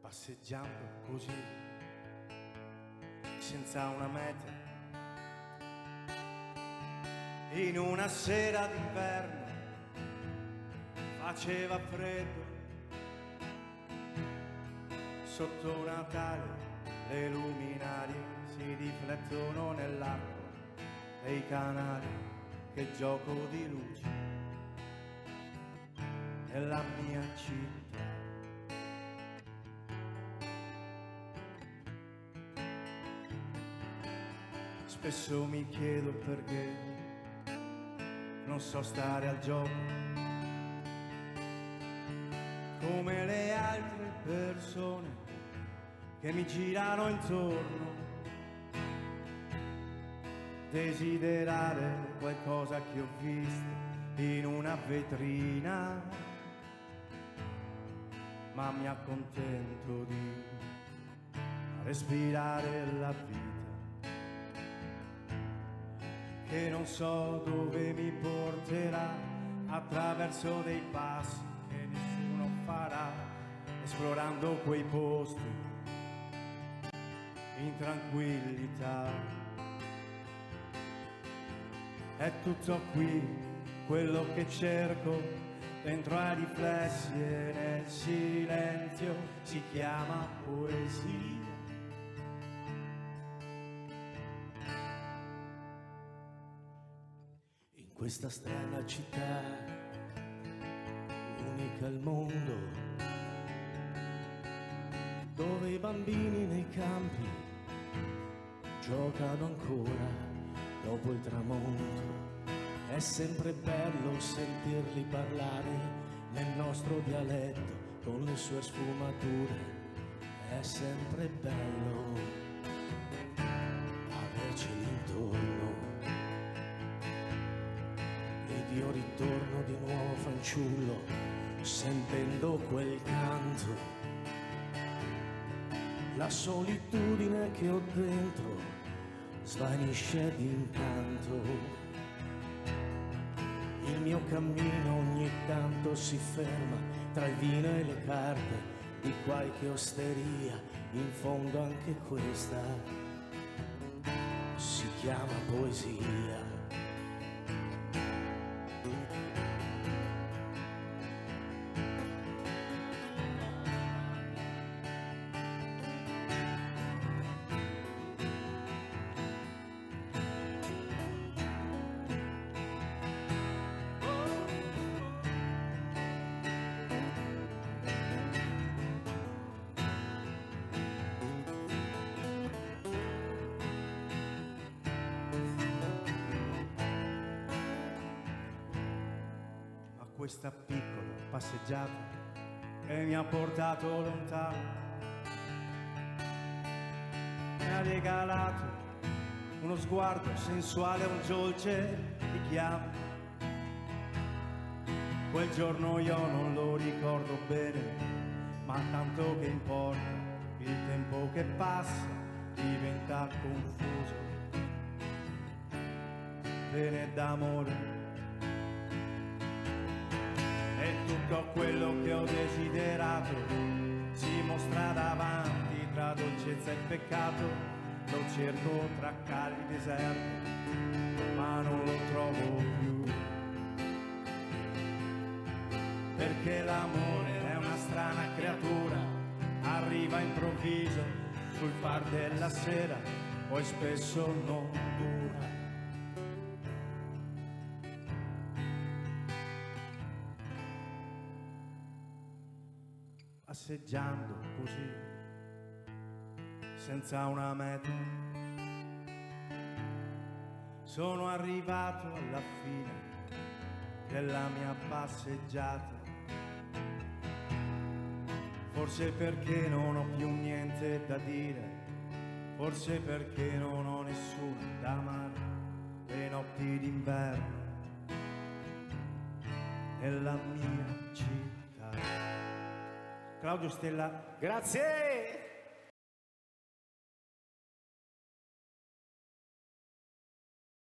passeggiando così, senza una meta, in una sera d'inverno faceva freddo, sotto Natale le luminarie si riflettono nell'acqua dei canali, che gioco di luci nella mia città. Spesso mi chiedo perché non so stare al gioco come le altre persone che mi girano intorno, desiderare qualcosa che ho visto in una vetrina, ma mi accontento di respirare la vita, che non so dove mi porterà, attraverso dei passi che nessuno farà, esplorando quei posti in tranquillità. È tutto qui quello che cerco, dentro ai riflessi e nel silenzio, si chiama poesia. In questa strana città, unica al mondo, dove i bambini nei campi giocano ancora dopo il tramonto. È sempre bello sentirli parlare nel nostro dialetto con le sue sfumature. È sempre bello averceli intorno. Ed io ritorno di nuovo fanciullo, sentendo quel canto. La solitudine che ho dentro svanisce d'incanto. Il mio cammino ogni tanto si ferma tra il vino e le carte di qualche osteria. In fondo anche questa si chiama poesia. Questa piccola passeggiata che mi ha portato lontano, mi ha regalato uno sguardo sensuale, un dolce richiamo. Quel giorno io non lo ricordo bene, ma tanto che importa, il tempo che passa diventa confuso. Pene d'amore, e tutto quello che ho desiderato si mostra davanti tra dolcezza e peccato. Lo cerco tra calli deserti, ma non lo trovo più, perché l'amore è una strana creatura, arriva improvviso sul far della sera, poi spesso non dura. Passeggiando così, senza una meta, sono arrivato alla fine della mia passeggiata. Forse perché non ho più niente da dire, forse perché non ho nessuno da amare. Le notti d'inverno nella mia città. Claudio Stella, grazie!